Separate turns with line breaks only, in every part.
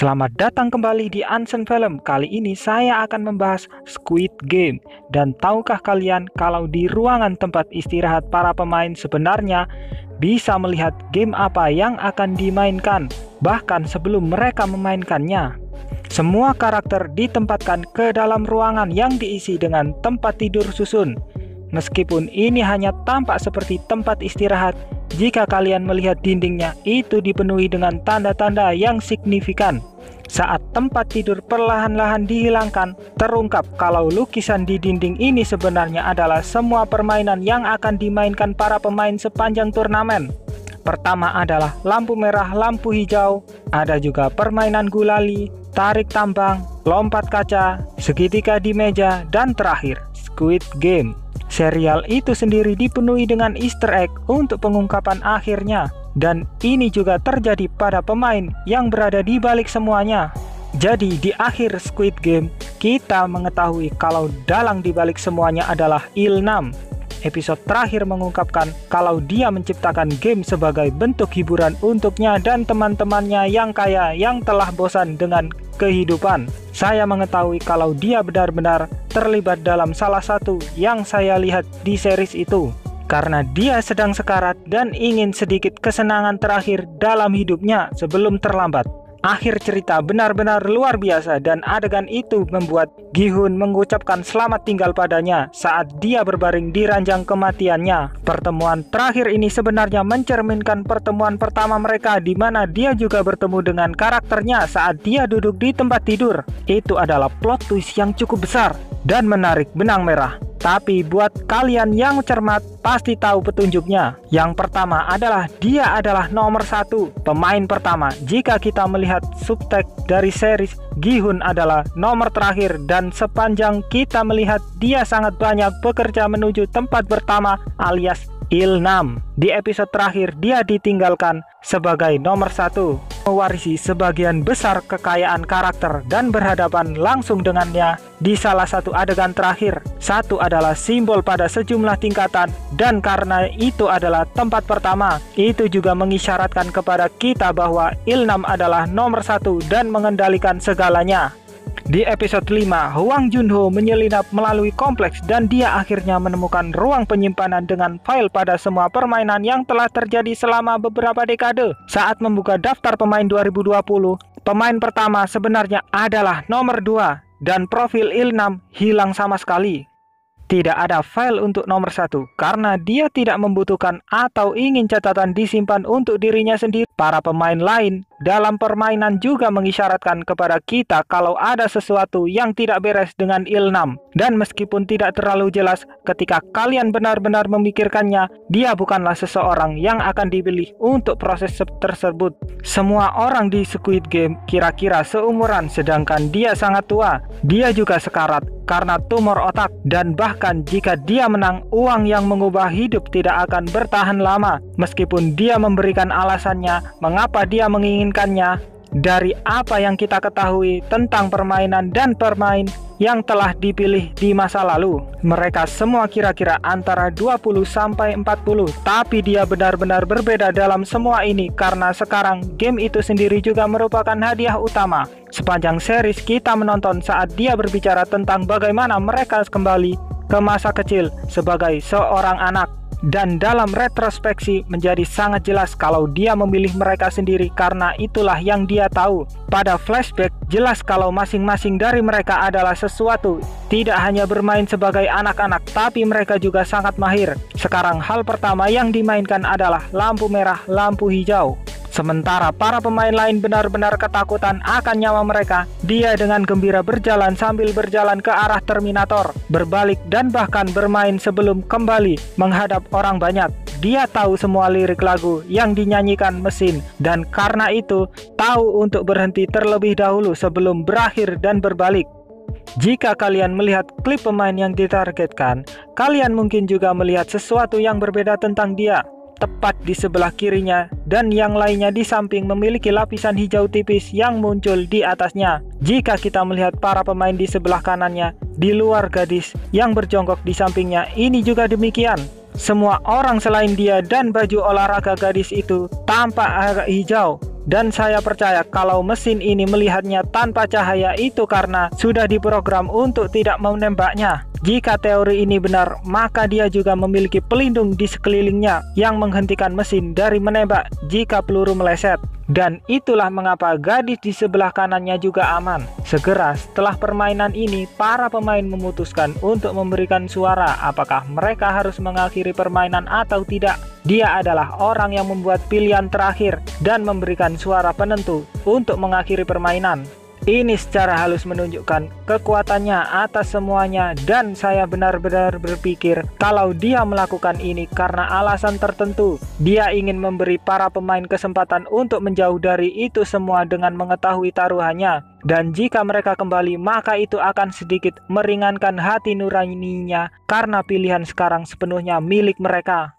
Selamat datang kembali di Unseen Film. Kali ini saya akan membahas Squid Game. Dan tahukah kalian kalau di ruangan tempat istirahat para pemain sebenarnya bisa melihat game apa yang akan dimainkan, bahkan sebelum mereka memainkannya. Semua karakter ditempatkan ke dalam ruangan yang diisi dengan tempat tidur susun. Meskipun ini hanya tampak seperti tempat istirahat, jika kalian melihat dindingnya itu dipenuhi dengan tanda-tanda yang signifikan. Saat tempat tidur perlahan-lahan dihilangkan, terungkap kalau lukisan di dinding ini sebenarnya adalah semua permainan yang akan dimainkan para pemain sepanjang turnamen. Pertama adalah lampu merah, lampu hijau, ada juga permainan gulali, tarik tambang, lompat kaca, segitiga di meja, dan terakhir, Squid Game. Serial itu sendiri dipenuhi dengan Easter egg untuk pengungkapan akhirnya. Dan ini juga terjadi pada pemain yang berada di balik semuanya. Jadi di akhir Squid Game, kita mengetahui kalau dalang di balik semuanya adalah Il-nam. Episode terakhir mengungkapkan kalau dia menciptakan game sebagai bentuk hiburan untuknya dan teman-temannya yang kaya yang telah bosan dengan kehidupan. Saya mengetahui kalau dia benar-benar terlibat dalam salah satu yang saya lihat di series itu. Karena dia sedang sekarat dan ingin sedikit kesenangan terakhir dalam hidupnya sebelum terlambat. Akhir cerita benar-benar luar biasa dan adegan itu membuat Gi-hun mengucapkan selamat tinggal padanya saat dia berbaring di ranjang kematiannya. Pertemuan terakhir ini sebenarnya mencerminkan pertemuan pertama mereka di mana dia juga bertemu dengan karakternya saat dia duduk di tempat tidur. Itu adalah plot twist yang cukup besar dan menarik benang merah. Tapi buat kalian yang cermat pasti tahu petunjuknya. Yang pertama adalah dia adalah nomor 1, pemain pertama. Jika kita melihat subtext dari series, Gi-hun adalah nomor terakhir dan sepanjang kita melihat dia sangat banyak bekerja menuju tempat pertama alias Il-nam. Di episode terakhir dia ditinggalkan sebagai nomor 1, mewarisi sebagian besar kekayaan karakter dan berhadapan langsung dengannya di salah satu adegan terakhir. Satu adalah simbol pada sejumlah tingkatan dan karena itu adalah tempat pertama, itu juga mengisyaratkan kepada kita bahwa Il-nam adalah nomor 1 dan mengendalikan segalanya. Di episode 5, Hwang Junho menyelinap melalui kompleks dan dia akhirnya menemukan ruang penyimpanan dengan file pada semua permainan yang telah terjadi selama beberapa dekade. Saat membuka daftar pemain 2020, pemain pertama sebenarnya adalah nomor 2 dan profil Il-nam hilang sama sekali. Tidak ada file untuk nomor 1 karena dia tidak membutuhkan atau ingin catatan disimpan untuk dirinya sendiri. Para pemain lain dalam permainan juga mengisyaratkan kepada kita kalau ada sesuatu yang tidak beres dengan Il-nam. Dan meskipun tidak terlalu jelas ketika kalian benar-benar memikirkannya, dia bukanlah seseorang yang akan dipilih untuk proses tersebut. Semua orang di Squid Game kira-kira seumuran sedangkan dia sangat tua. Dia juga sekarat karena tumor otak dan bahkan jika dia menang, uang yang mengubah hidup tidak akan bertahan lama. Meskipun dia memberikan alasannya mengapa dia menginginkannya. Dari apa yang kita ketahui tentang permainan dan pemain yang telah dipilih di masa lalu, mereka semua kira-kira antara 20 sampai 40, tapi dia benar-benar berbeda dalam semua ini karena sekarang game itu sendiri juga merupakan hadiah utama. Sepanjang series kita menonton saat dia berbicara tentang bagaimana mereka kembali ke masa kecil sebagai seorang anak. Dan dalam retrospeksi menjadi sangat jelas kalau dia memilih mereka sendiri karena itulah yang dia tahu. Pada flashback jelas kalau masing-masing dari mereka adalah sesuatu. Tidak hanya bermain sebagai anak-anak tapi mereka juga sangat mahir. Sekarang hal pertama yang dimainkan adalah lampu merah, lampu hijau. Sementara para pemain lain benar-benar ketakutan akan nyawa mereka, dia dengan gembira berjalan sambil berjalan ke arah Terminator, berbalik dan bahkan bermain sebelum kembali menghadap orang banyak. Dia tahu semua lirik lagu yang dinyanyikan mesin dan karena itu tahu untuk berhenti terlebih dahulu sebelum berakhir dan berbalik. Jika kalian melihat klip pemain yang ditargetkan, kalian mungkin juga melihat sesuatu yang berbeda tentang dia. Tepat di sebelah kirinya dan yang lainnya di samping memiliki lapisan hijau tipis yang muncul di atasnya. Jika kita melihat para pemain di sebelah kanannya, di luar gadis yang berjongkok di sampingnya, ini juga demikian. Semua orang selain dia dan baju olahraga gadis itu tampak agak hijau. Dan saya percaya kalau mesin ini melihatnya tanpa cahaya itu karena sudah diprogram untuk tidak menembaknya. Jika teori ini benar, maka dia juga memiliki pelindung di sekelilingnya yang menghentikan mesin dari menembak jika peluru meleset. Dan itulah mengapa gadis di sebelah kanannya juga aman. Segera setelah permainan ini, para pemain memutuskan untuk memberikan suara apakah mereka harus mengakhiri permainan atau tidak. Dia adalah orang yang membuat pilihan terakhir dan memberikan suara penentu untuk mengakhiri permainan. Ini secara halus menunjukkan kekuatannya atas semuanya, dan saya benar-benar berpikir kalau dia melakukan ini karena alasan tertentu. Dia ingin memberi para pemain kesempatan untuk menjauh dari itu semua dengan mengetahui taruhannya. Dan jika mereka kembali, maka itu akan sedikit meringankan hati nuraninya karena pilihan sekarang sepenuhnya milik mereka.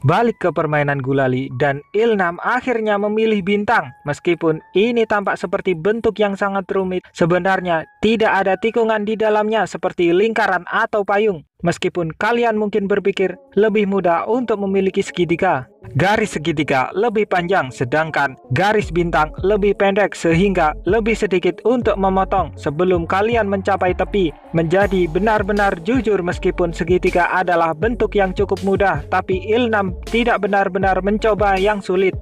Balik ke permainan gulali, dan Ilnam akhirnya memilih bintang. Meskipun ini tampak seperti bentuk yang sangat rumit, sebenarnya tidak ada tikungan di dalamnya seperti lingkaran atau payung. Meskipun kalian mungkin berpikir lebih mudah untuk memiliki segitiga. Garis segitiga lebih panjang, sedangkan garis bintang lebih pendek sehingga lebih sedikit untuk memotong sebelum kalian mencapai tepi. Menjadi benar-benar jujur, meskipun segitiga adalah bentuk yang cukup mudah, tapi Ilnam tidak benar-benar mencoba yang sulit.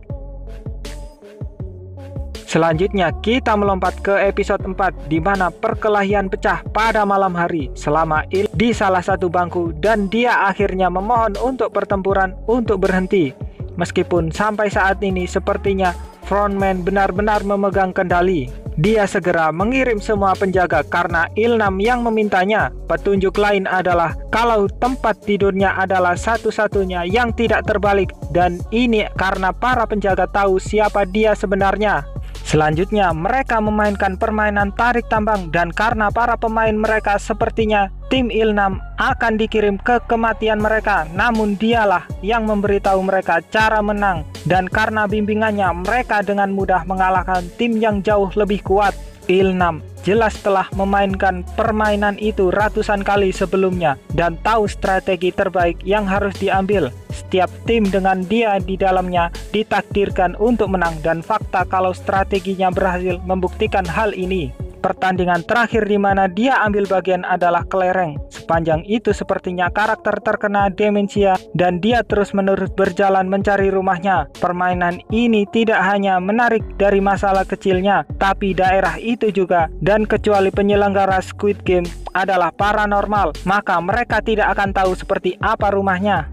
Selanjutnya kita melompat ke episode 4 di mana perkelahian pecah pada malam hari selama di salah satu bangku, dan dia akhirnya memohon untuk pertempuran untuk berhenti. Meskipun sampai saat ini sepertinya frontman benar-benar memegang kendali. Dia segera mengirim semua penjaga karena Ilnam yang memintanya. Petunjuk lain adalah kalau tempat tidurnya adalah satu-satunya yang tidak terbalik, dan ini karena para penjaga tahu siapa dia sebenarnya. Selanjutnya mereka memainkan permainan tarik tambang, dan karena para pemain mereka sepertinya tim Ilnam akan dikirim ke kematian mereka, namun dialah yang memberitahu mereka cara menang, dan karena bimbingannya mereka dengan mudah mengalahkan tim yang jauh lebih kuat. Ilnam jelas telah memainkan permainan itu ratusan kali sebelumnya dan tahu strategi terbaik yang harus diambil. Setiap tim dengan dia di dalamnya ditakdirkan untuk menang, dan fakta kalau strateginya berhasil membuktikan hal ini. Pertandingan terakhir di mana dia ambil bagian adalah kelereng. Sepanjang itu sepertinya karakter terkena demensia dan dia terus-menerus berjalan mencari rumahnya. Permainan ini tidak hanya menarik dari masalah kecilnya, tapi daerah itu juga, dan kecuali penyelenggara Squid Game adalah paranormal, maka mereka tidak akan tahu seperti apa rumahnya.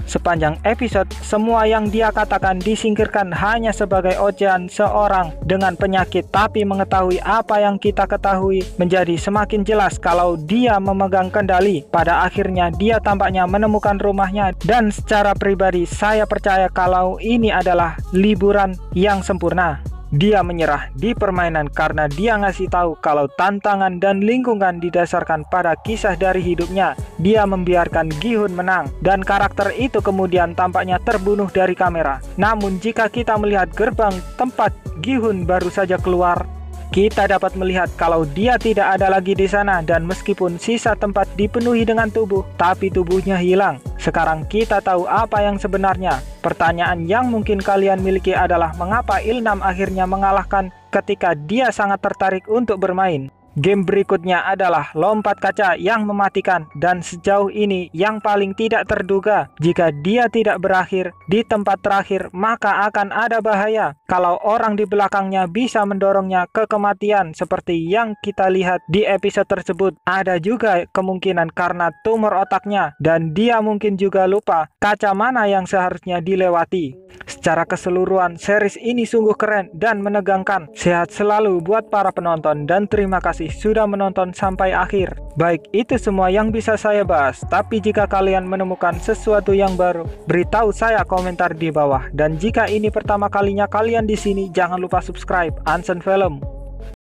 Sepanjang episode, semua yang dia katakan disingkirkan hanya sebagai ocehan seorang dengan penyakit, tapi mengetahui apa yang kita ketahui menjadi semakin jelas kalau dia memegang kendali. Pada akhirnya dia tampaknya menemukan rumahnya, dan secara pribadi saya percaya kalau ini adalah liburan yang sempurna. Dia menyerah di permainan karena dia ngasih tahu kalau tantangan dan lingkungan didasarkan pada kisah dari hidupnya. Dia membiarkan Gi-hun menang, dan karakter itu kemudian tampaknya terbunuh dari kamera. Namun jika kita melihat gerbang tempat Gi-hun baru saja keluar, kita dapat melihat kalau dia tidak ada lagi di sana, dan meskipun sisa tempat dipenuhi dengan tubuh, tapi tubuhnya hilang. Sekarang kita tahu apa yang sebenarnya. Pertanyaan yang mungkin kalian miliki adalah mengapa Ilnam akhirnya mengalahkan ketika dia sangat tertarik untuk bermain. Game berikutnya adalah lompat kaca yang mematikan, dan sejauh ini yang paling tidak terduga. Jika dia tidak berakhir di tempat terakhir, maka akan ada bahaya kalau orang di belakangnya bisa mendorongnya ke kematian seperti yang kita lihat di episode tersebut. Ada juga kemungkinan karena tumor otaknya, dan dia mungkin juga lupa kaca mana yang seharusnya dilewati. Secara keseluruhan, series ini sungguh keren dan menegangkan. Sehat selalu buat para penonton, dan terima kasih sudah menonton sampai akhir. Baik, itu semua yang bisa saya bahas. Tapi jika kalian menemukan sesuatu yang baru, beritahu saya komentar di bawah. Dan jika ini pertama kalinya kalian di sini, jangan lupa subscribe Ansen Film.